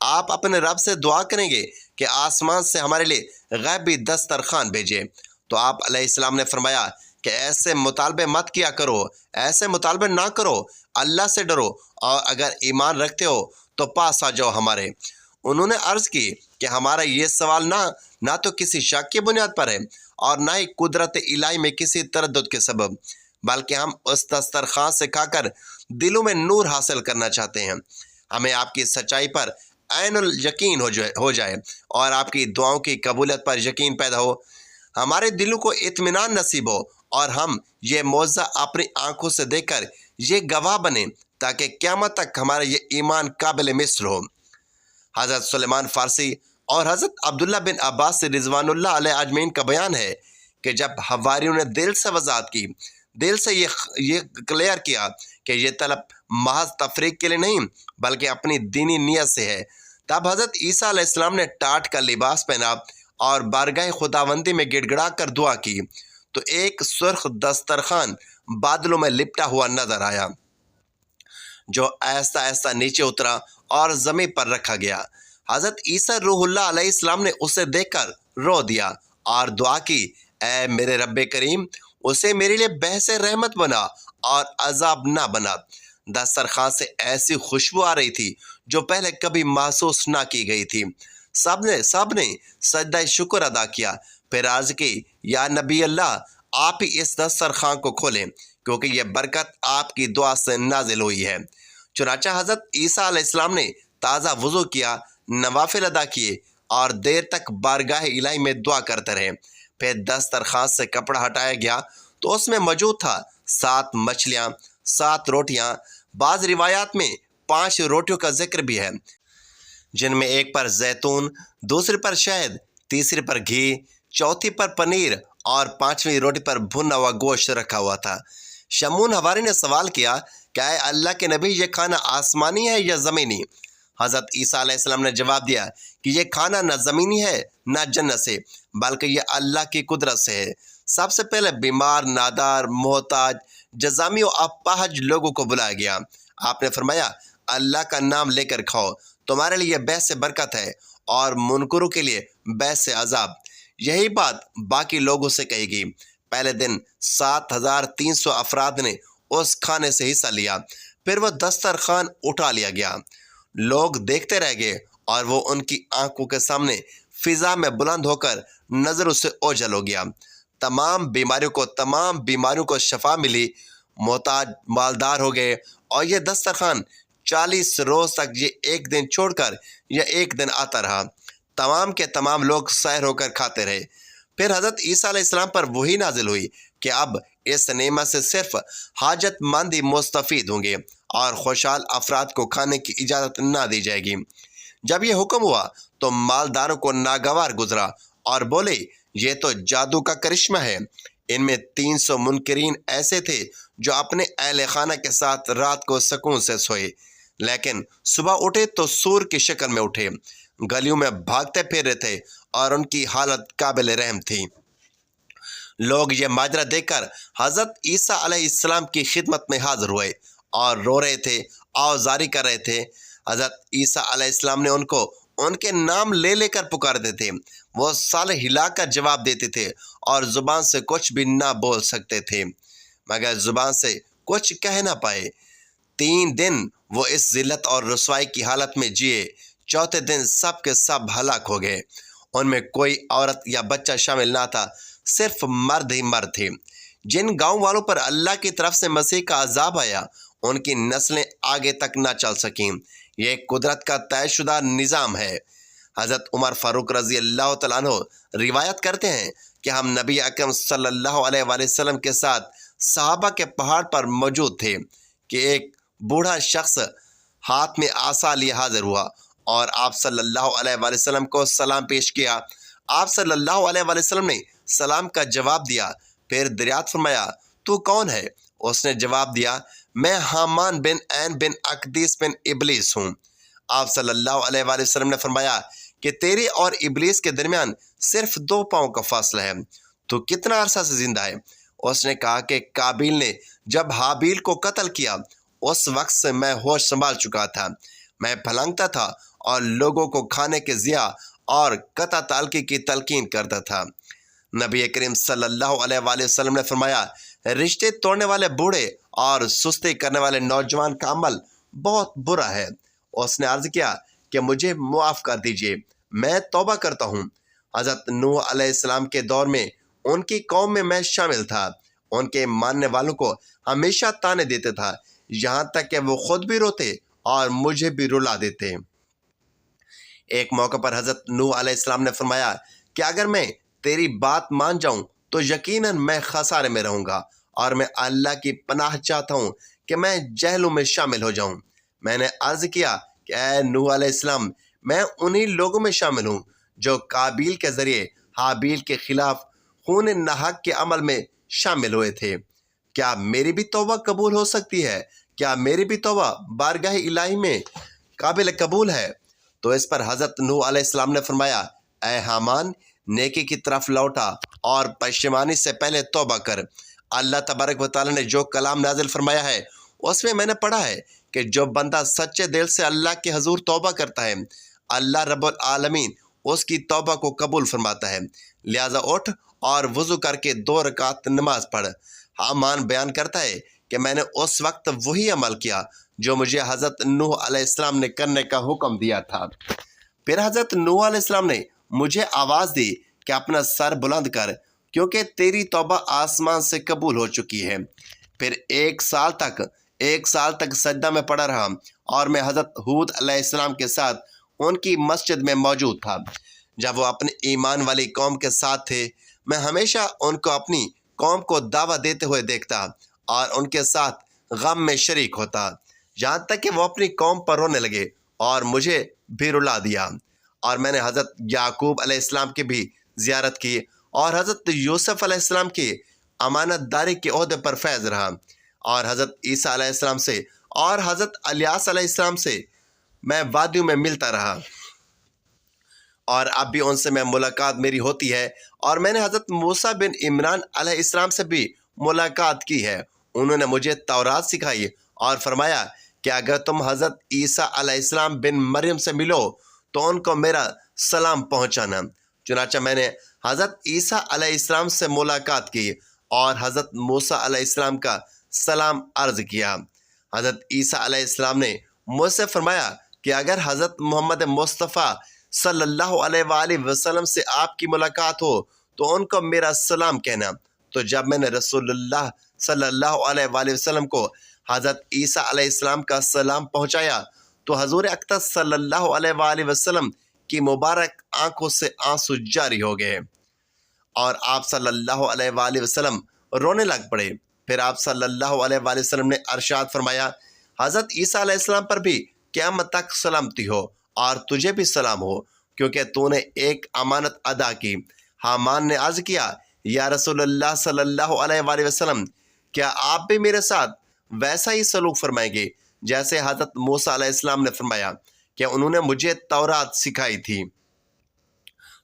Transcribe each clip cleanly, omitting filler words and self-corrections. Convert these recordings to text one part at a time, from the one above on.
آپ اپنے رب سے دعا کریں گے کہ آسمان سے ہمارے لیے غیبی دسترخوان بھیجے۔ تو آپ علیہ السلام نے فرمایا کہ ایسے مطالبے مت کیا کرو، ایسے مطالبے نہ کرو، اللہ سے ڈرو، اور اگر ایمان رکھتے ہو تو پاس آ جاؤ ہمارے۔ انہوں نے عرض کی کہ ہمارا یہ سوال نہ تو کسی شک کی بنیاد پر ہے اور نہ ہی قدرت الہی میں کسی تردد کے سبب، بلکہ ہم اس دسترخوان سے کھا کر دلوں میں نور حاصل کرنا چاہتے ہیں۔ ہمیں آپ کی سچائی پر عین الیقین ہو جائے اور آپ کی دعاؤں کی قبولیت پر یقین پیدا ہو، ہمارے دلوں کو اطمینان نصیب ہو اور ہم یہ معجزہ اپنی آنکھوں سے دیکھ کر یہ گواہ بنیں تاکہ قیامت تک ہمارا یہ ایمان قابل مثل ہو۔ حضرت سلیمان فارسی اور حضرت عبداللہ بن عباس سے رضوان اللہ علیہ اجمعین کا بیان ہے کہ جب حواریوں نے دل سے وضاحت کی، دل سے یہ کلیئر کیا کہ یہ طلب محض تفریق کے لیے نہیں بلکہ اپنی دینی نیت سے ہے، تب حضرت عیسیٰ علیہ السلام نے ٹاٹ کا لباس پہنا اور بارگاہ خداوندی میں گڑ گڑا کر دعا کی تو ایک سرخ دسترخوان بادلوں میں لپٹا ہوا نظر آیا جو آہستہ آہستہ نیچے اترا اور زمین پر رکھا گیا۔ حضرت عیسیٰ روح اللہ علیہ السلام نے اسے دیکھ کر رو دیا اور دعا کی، اے میرے رب کریم، اسے میرے لیے بحث رحمت بنا اور عذاب نہ بنا۔ دسترخوان سے ایسی خوشبو آ رہی تھی جو پہلے کبھی محسوس نہ کی گئی تھی۔ سب نے سجدہ شکر ادا کیا، پھر عرض کی، یا نبی اللہ، آپ ہی اس دسترخوان کو کھولیں کیونکہ یہ برکت آپ کی دعا سے نازل ہوئی ہے۔ چنانچہ حضرت عیسیٰ علیہ السلام نے تازہ وضو کیا، نوافل ادا کیے اور دیر تک بارگاہ الہی میں دعا کرتے رہے۔ پھر دسترخوان سے کپڑا ہٹایا گیا تو اس میں موجود تھا 7 مچھلیاں، 7 روٹیاں، بعض روایات میں 5 روٹیوں کا ذکر بھی ہے، جن میں ایک پر زیتون، دوسری پر شہد، تیسری پر گھی، چوتھی پر پنیر اور 5ویں روٹی پر بھنا ہوا گوشت رکھا ہوا تھا۔ شمون حواری نے سوال کیا کہ اے اللہ کے نبی، یہ کھانا آسمانی ہے یا زمینی؟ حضرت عیسیٰ علیہ السلام نے جواب دیا کہ یہ کھانا نہ زمینی ہے نہ جنت سے، بلکہ یہ اللہ کی قدرت سے ہے۔ سب سے پہلے بیمار، نادار، محتاج، جزامی و اپاہج لوگوں کو بلایا گیا۔ آپ نے فرمایا، اللہ کا نام لے کر کھاؤ، تمہارے لیے باعث برکت ہے اور منکروں کے لیے باعث عذاب۔ یہی بات باقی لوگوں سے کہی گئی۔ پہلے دن 7300 افراد نے اس کھانے سے حصہ لیا، پھر وہ دسترخوان اٹھا لیا گیا۔ لوگ دیکھتے رہ گئے اور وہ ان کی آنکھوں کے سامنے فضا میں بلند ہو کر نظروں سے اوجھل ہو گیا۔ تمام بیماریوں کو شفا ملی، محتاج مالدار ہو گئے اور یہ دسترخوان 40 روز تک یہ ایک دن چھوڑ کر یہ ایک دن آتا رہا۔ تمام کے تمام لوگ سیر ہو کر کھاتے رہے۔ پھر حضرت عیسیٰ علیہ السلام پر وہی نازل ہوئی کہ اب اس نعمت سے صرف حاجت مند ہی مستفید ہوں گے اور خوشحال افراد کو کھانے کی اجازت نہ دی جائے گی۔ جب یہ حکم ہوا تو مالداروں کو ناگوار گزرا اور بولے، یہ تو جادو کا کرشمہ ہے۔ ان میں 300 منکرین ایسے تھے جو اپنے اہل خانہ کے ساتھ رات کو سکون سے سوئے، لیکن صبح اٹھے تو سور کی شکل میں اٹھے، گلیوں میں بھاگتے پھر رہے تھے اور ان کی حالت قابل رحم تھی۔ لوگ یہ ماجرا دیکھ کر حضرت عیسیٰ علیہ السلام کی خدمت میں حاضر ہوئے اور رو رہے تھے، آوازاری کر رہے تھے۔ حضرت عیسیٰ علیہ السلام نے ان کو ان کے نام لے لے کر پکارتے تھے۔ وہ سال ہلا کر جواب دیتے تھے اور زبان سے کچھ بھی نہ بول سکتے تھے، مگر زبان سے کچھ کہہ نہ پائے۔ 3 دن وہ اس ذلت اور رسوائی کی حالت میں جیے۔ چوتھے دن سب کے سب ہلاک ہو گئے۔ ان میں کوئی عورت یا بچہ شامل نہ تھا، صرف مرد ہی مرد تھے۔ جن گاؤں والوں پر اللہ کی طرف سے مسیح کا عذاب آیا، ان کی نسلیں آگے تک نہ چل سکیں۔ یہ قدرت کا طے شدہ نظام ہے۔ حضرت عمر فاروق رضی اللہ تعالیٰ عنہ روایت کرتے ہیں کہ ہم نبی اکرم صلی اللہ علیہ وآلہ وسلم کے ساتھ صحابہ کے پہاڑ پر موجود تھے کہ ایک بوڑھا شخص ہاتھ میں عصا لیے حاضر ہوا اور آپ صلی اللہ علیہ وآلہ وسلم کو سلام پیش کیا۔ آپ صلی اللہ علیہ وآلہ وسلم نے سلام کا جواب دیا، پھر دریافت فرمایا، تو کون ہے؟ اس نے جواب دیا، میں حامان بن عین بن اقدیس بن ابلیس ہوں۔ آپ صلی اللہ علیہ وآلہ وسلم نے فرمایا کہ تیرے اور ابلیس کے درمیان صرف 2 پاؤں کا فاصلہ ہے، تو کتنا عرصہ سے زندہ ہے؟ اس نے کہا کہ قابیل نے جب حابیل کو قتل کیا اس وقت سے میں ہوش سنبھال چکا تھا، میں پھلانگتا تھا اور لوگوں کو کھانے کے ضیاء اور قطع تعلقی کی تلقین کرتا تھا۔ نبی کریم صلی اللہ علیہ وآلہ وسلم نے فرمایا، رشتے توڑنے والے بوڑھے اور سستی کرنے والے نوجوان کا عمل بہت برا ہے۔ اس نے عرض کیا کہ مجھے معاف کر دیجئے، میں توبہ کرتا ہوں۔ حضرت نوح علیہ السلام کے دور میں ان کی قوم میں میں شامل تھا۔ ان کے ماننے والوں کو ہمیشہ تانے دیتے تھا، یہاں تک کہ وہ خود بھی روتے اور مجھے بھی رلا دیتے۔ ایک موقع پر حضرت نوح علیہ السلام نے فرمایا کہ اگر میں تیری بات مان جاؤں تو یقیناً میں خسارے میں رہوں گا، اور میں اللہ کی پناہ چاہتا ہوں کہ میں جہلوں میں شامل ہو جاؤں۔ میں نے عرض کیا کہ اے نوح علیہ السلام، میں انہی لوگوں میں شامل ہوں جو قابیل کے ذریعے حابیل کے خلاف خون ناحق کے عمل میں شامل ہوئے تھے۔ کیا میری بھی توبہ قبول ہو سکتی ہے؟ کیا میری بھی توبہ بارگاہ الہی میں قابل قبول ہے؟ تو اس پر حضرت نوح علیہ السلام نے فرمایا، اے حامان، نیکی کی طرف لوٹا اور پشیمانی سے پہلے توبہ کر۔ اللہ تبارک و تعالیٰ نے جو کلام نازل فرمایا ہے اس میں نے پڑھا ہے کہ جو بندہ سچے دل سے اللہ کے حضور توبہ کرتا ہے، اللہ رب العالمین اس کی توبہ کو قبول فرماتا ہے۔ لہٰذا اٹھ اور وضو کر کے 2 رکعت نماز پڑھ۔ حامان بیان کرتا ہے کہ میں نے اس وقت وہی عمل کیا جو مجھے حضرت نوح علیہ السلام نے کرنے کا حکم دیا تھا۔ پھر حضرت نوح علیہ السلام نے مجھے آواز دی کہ اپنا سر بلند کر، کیونکہ تیری توبہ آسمان سے قبول ہو چکی ہے۔ پھر ایک سال تک سجدہ میں پڑا رہا، اور میں حضرت ہود علیہ السلام کے ساتھ ان کی مسجد میں موجود تھا۔ جب وہ اپنے ایمان والی قوم کے ساتھ تھے، میں ہمیشہ ان کو اپنی قوم کو دعوت دیتے ہوئے دیکھتا اور ان کے ساتھ غم میں شریک ہوتا، یہاں تک کہ وہ اپنی قوم پر رونے لگے اور مجھے بھی رلا دیا۔ اور میں نے حضرت یعقوب علیہ السلام کی بھی زیارت کی، اور حضرت یوسف علیہ السلام کی امانت داری کے عہدے پر فیض رہا، اور حضرت عیسیٰ علیہ السلام سے اور حضرت الیاس علیہ السلام سے میں وادیوں میں ملتا رہا، اور اب بھی ان سے میں ملاقات میری ہوتی ہے۔ اور میں نے حضرت موسیٰ بن عمران علیہ السلام سے بھی ملاقات کی ہے۔ انہوں نے مجھے تورات سکھائی اور فرمایا کہ اگر تم حضرت عیسیٰ علیہ السلام بن مریم سے ملو تو ان کو میرا سلام پہنچانا۔ چنانچہ میں نے حضرت عیسیٰ علیہ السلام سے ملاقات کی اور حضرت موسیٰ علیہ السلام کا سلام عرض کیا۔ حضرت عیسیٰ علیہ السلام نے مجھ سے فرمایا کہ اگر حضرت محمد مصطفیٰ صلی اللہ علیہ وآلہ وسلم سے آپ کی ملاقات ہو تو ان کو میرا سلام کہنا۔ تو جب میں نے رسول اللہ صلی اللہ علیہ وآلہ وسلم کو حضرت عیسیٰ علیہ السلام کا سلام پہنچایا تو حضور اقدس صلی اللہ علیہ وآلہ وسلم کی مبارک آنکھوں سے آنسو جاری ہو گئے، اور آپ صلی اللہ علیہ وآلہ وسلم رونے لگ پڑے۔ پھر آپ صلی اللہ علیہ وآلہ وسلم نے ارشاد فرمایا، حضرت عیسیٰ علیہ السلام پر بھی قیامت تک سلامتی ہو، اور تجھے بھی سلام ہو، کیونکہ تو نے ایک امانت ادا کی۔ حامان نے عرض کیا، یا رسول اللہ صلی اللہ علیہ وآلہ وسلم، کیا آپ بھی میرے ساتھ ویسا ہی سلوک فرمائیں گے جیسے حضرت موسیٰ علیہ السلام نے فرمایا کہ انہوں نے مجھے تورات سکھائی تھی؟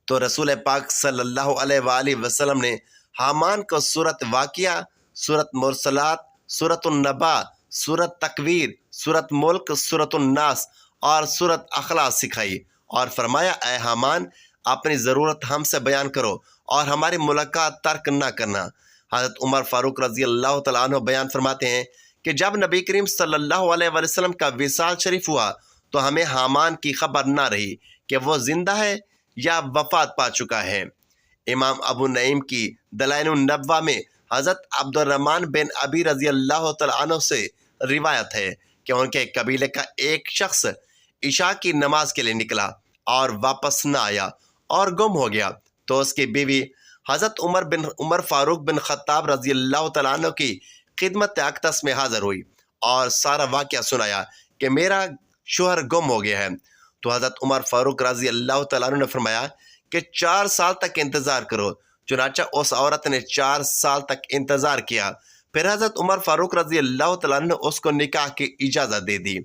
تو رسول پاک صلی اللہ علیہ وآلہ وسلم نے حامان کو سورت واقعہ، سورت مرسلات، سورت النبا، سورت تکویر، سورت ملک، سورت الناس اور سورت اخلاص سکھائی، اور فرمایا، اے حامان، اپنی ضرورت ہم سے بیان کرو اور ہماری ملاقات ترک نہ کرنا۔ حضرت عمر فاروق رضی اللہ تعالیٰ عنہ بیان فرماتے ہیں کہ جب نبی کریم صلی اللہ علیہ وآلہ وسلم کا وصال شریف ہوا تو ہمیں حامان کی خبر نہ رہی کہ وہ زندہ ہے یا وفات پا چکا ہے۔ امام ابو نعیم کی دلائل النبوہ میں حضرت عبد الرحمن بن ابی رضی اللہ تعالیٰ عنہ سے روایت ہے کہ ان کے قبیلے کا ایک شخص عشاء کی نماز کے لیے نکلا اور واپس نہ آیا اور گم ہو گیا، تو اس کی بیوی حضرت عمر فاروق بن خطاب رضی اللہ تعالیٰ عنہ کی خدمت اقدس میں حاضر ہوئی اور سارا واقعہ سنایا کہ میرا شوہر گم ہو گیا ہے۔ تو حضرت عمر فاروق رضی اللہ تعالیٰ عنہ نے فرمایا کہ 4 سال تک انتظار کرو۔ چنانچہ اس عورت نے 4 سال تک انتظار کیا۔ پھر حضرت عمر فاروق رضی اللہ تعالیٰ عنہ نے اس کو نکاح کی اجازت دے دی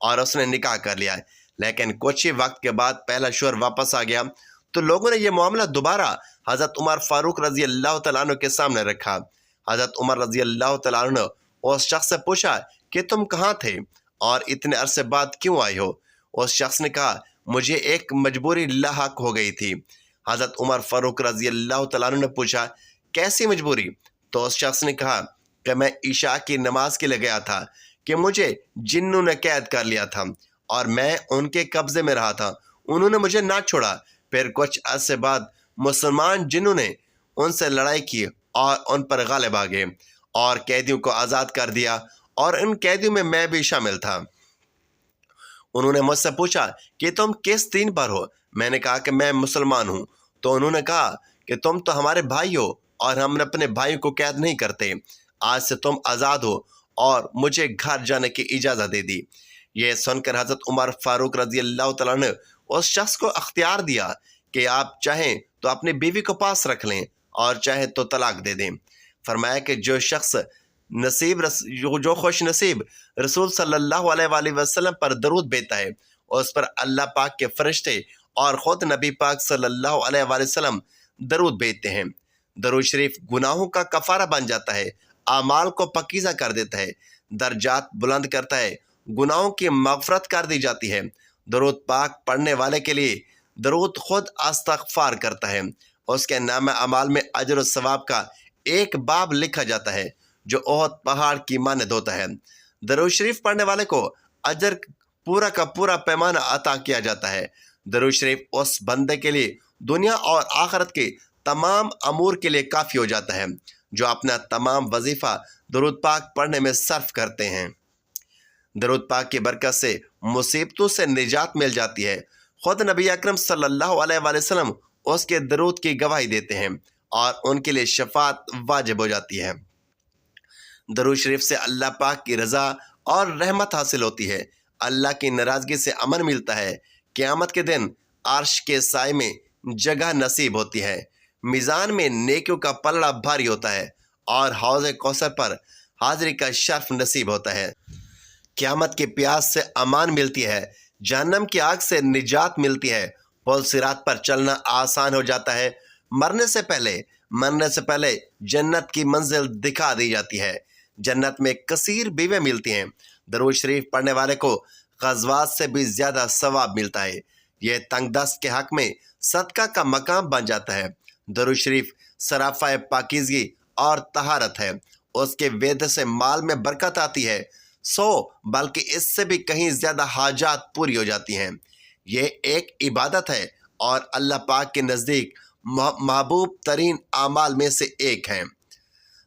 اور اس نے نکاح کر لیا، لیکن کچھ ہی وقت کے بعد پہلا شوہر واپس آ گیا تو لوگوں نے یہ معاملہ دوبارہ حضرت عمر فاروق رضی اللہ تعالیٰ عنہ کے سامنے رکھا۔ حضرت عمر رضی اللہ تعالیٰ عنہ اس شخص سے پوچھا کہ تم کہاں تھے اور اتنے عرصے بعد کیوں آئے ہو؟ اس شخص نے کہا، مجھے ایک مجبوری لاحق ہو گئی تھی۔ حضرت عمر فاروق رضی اللہ تعالیٰ عنہ نے پوچھا، کیسی مجبوری؟ تو اس شخص نے کہا کہ میں عشاء کی نماز کے لیے گیا تھا کہ مجھے جنوں نے قید کر لیا تھا اور میں ان کے قبضے میں رہا تھا۔ انہوں نے مجھے نہ چھوڑا۔ پھر کچھ عرصے بعد مسلمان جنوں نے ان سے لڑائی کی اور ان پر غالب آ گئے اور قیدیوں کو آزاد کر دیا، اور ان قیدیوں میں بھی شامل تھا۔ انہوں نے مجھ سے پوچھا کہ تم کس دین پر ہو؟ میں نے کہا کہ میں مسلمان ہوں۔ تو انہوں نے کہا کہ تم تو ہمارے بھائی ہو اور ہم اپنے بھائیوں کو قید نہیں کرتے۔ آج سے تم آزاد ہو اور مجھے گھر جانے کی اجازت دے دی۔ یہ سن کر حضرت عمر فاروق رضی اللہ تعالیٰ نے اس شخص کو اختیار دیا کہ آپ چاہیں تو اپنی بیوی کو پاس رکھ لیں اور چاہیں تو طلاق دے دیں۔ فرمایا کہ جو خوش نصیب رسول صلی اللہ علیہ وآلہ وسلم پر درود بھیجتا ہے، اس پر اللہ پاک کے فرشتے اور خود نبی پاک صلی اللہ علیہ وآلہ وسلم درود بھیجتے ہیں۔ درود شریف گناہوں کا کفارہ بن جاتا ہے، اعمال کو پاکیزہ کر دیتا ہے، درجات بلند کرتا ہے، گناہوں کی مغفرت کر دی جاتی ہے۔ درود پاک پڑھنے والے کے لیے درود خود استغفار کرتا ہے۔ اس کے نام اعمال میں اجر و ثواب کا ایک باب لکھا جاتا ہے جو احد پہاڑ کی مانند ہوتا ہے۔ درود شریف پڑھنے والے کو اجر پورا کا پورا پیمانہ عطا کیا جاتا ہے۔ درود شریف اس بندے کے لیے دنیا اور آخرت کے تمام امور کے لیے کافی ہو جاتا ہے جو اپنا تمام وظیفہ درود پاک پڑھنے میں صرف کرتے ہیں۔ درود پاک کی برکت سے مصیبتوں سے نجات مل جاتی ہے۔ خود نبی اکرم صلی اللہ علیہ وآلہ وسلم اس کے درود کی گواہی دیتے ہیں اور ان کے لیے شفاعت واجب ہو جاتی ہے۔ درود شریف سے اللہ پاک کی رضا اور رحمت حاصل ہوتی ہے، اللہ کی ناراضگی سے امن ملتا ہے، قیامت کے دن عرش کے سائے میں جگہ نصیب ہوتی ہے، میزان میں نیکیوں کا پلڑا بھاری ہوتا ہے اور حوض کوثر پر حاضری کا شرف نصیب ہوتا ہے۔ قیامت کی پیاس سے امان ملتی ہے، جہنم کی آگ سے نجات ملتی ہے، پل صراط پر چلنا آسان ہو جاتا ہے، مرنے سے پہلے جنت کی منزل دکھا دی جاتی ہے، جنت میں کثیر بیویں ملتی ہیں۔ درود شریف پڑھنے والے کو غزوات سے بھی زیادہ ثواب ملتا ہے۔ یہ تنگ دست کے حق میں صدقہ کا مقام بن جاتا ہے۔ درود شریف سراپا پاکیزگی اور طہارت ہے، اس کے وید سے مال میں برکت آتی ہے، بلکہ اس سے بھی کہیں زیادہ حاجات پوری ہو جاتی ہیں۔ یہ ایک عبادت ہے اور اللہ پاک کے نزدیک محبوب ترین اعمال میں سے ایک ہے۔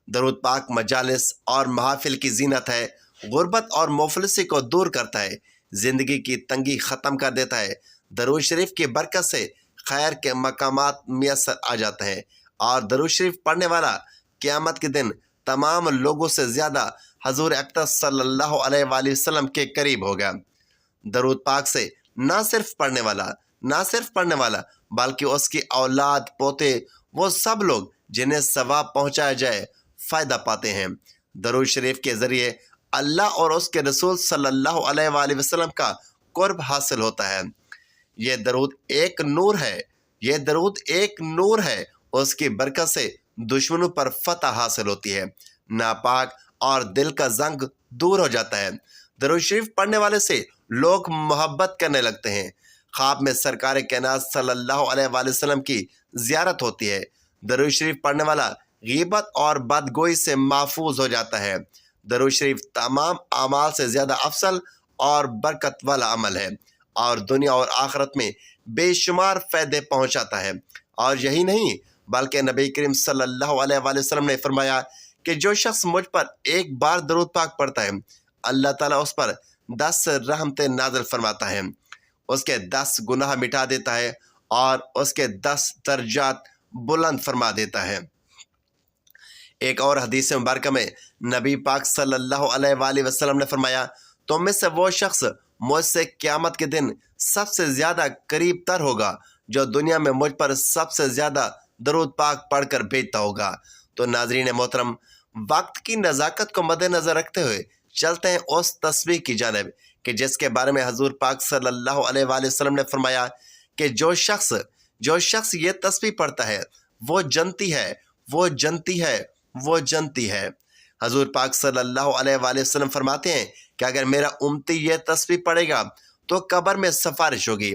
درود پاک مجالس اور محافل کی زینت ہے، غربت اور مفلسی کو دور کرتا ہے، زندگی کی تنگی ختم کر دیتا ہے۔ درود شریف کی برکت سے خیر کے مقامات میسر آ جاتے ہیں اور درود شریف پڑھنے والا قیامت کے دن تمام لوگوں سے زیادہ حضور اقدس صلی اللہ علیہ وآلہ وسلم کے قریب ہوگا۔ درود پاک سے نہ صرف پڑھنے والا بلکہ اس کی اولاد، پوتے، وہ سب لوگ جنہیں ثواب پہنچایا جائے فائدہ پاتے ہیں۔ درود شریف کے ذریعے اللہ اور اس کے رسول صلی اللہ علیہ وآلہ وسلم کا قرب حاصل ہوتا ہے۔ یہ درود ایک نور ہے، اس کی برکت سے دشمنوں پر فتح حاصل ہوتی ہے، ناپاک اور دل کا زنگ دور ہو جاتا ہے۔ درود شریف پڑھنے والے سے لوگ محبت کرنے لگتے ہیں۔ خواب میں سرکار کائنات صلی اللہ علیہ وآلہ وسلم کی زیارت ہوتی ہے۔ درود شریف پڑھنے والا غیبت اور بدگوئی سے محفوظ ہو جاتا ہے۔ درود شریف تمام اعمال سے زیادہ افضل اور برکت والا عمل ہے اور دنیا اور آخرت میں بے شمار فائدے پہنچاتا ہے۔ اور یہی نہیں بلکہ نبی کریم صلی اللہ علیہ وآلہ وسلم نے فرمایا کہ جو شخص مجھ پر ایک بار درود پاک پڑھتا ہے، اللہ تعالیٰ اس پر 10 رحمتیں نازل فرماتا ہے، اس کے 10 گناہ مٹا دیتا ہے اور اس کے 10 درجات بلند فرما دیتا ہے۔ ایک اور حدیث مبارکہ میں نبی پاک صلی اللہ علیہ وآلہ وسلم نے فرمایا، تم میں سے وہ شخص مجھ سے قیامت کے دن سب سے زیادہ قریب تر ہوگا جو دنیا میں مجھ پر سب سے زیادہ درود پاک پڑھ کر بھیجتا ہوگا۔ تو ناظرین محترم، وقت کی نزاکت کو مد نظر رکھتے ہوئے چلتے ہیں اس تسبیح کی جانب کہ جس کے بارے میں حضور پاک صلی اللہ علیہ وآلہ وسلم نے فرمایا کہ جو شخص یہ تسبیح پڑھتا ہے وہ جنتی ہے۔ حضور پاک صلی اللہ علیہ وآلہ وسلم فرماتے ہیں کہ اگر میرا امتی یہ تسبیح پڑھے گا تو قبر میں سفارش ہوگی،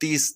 30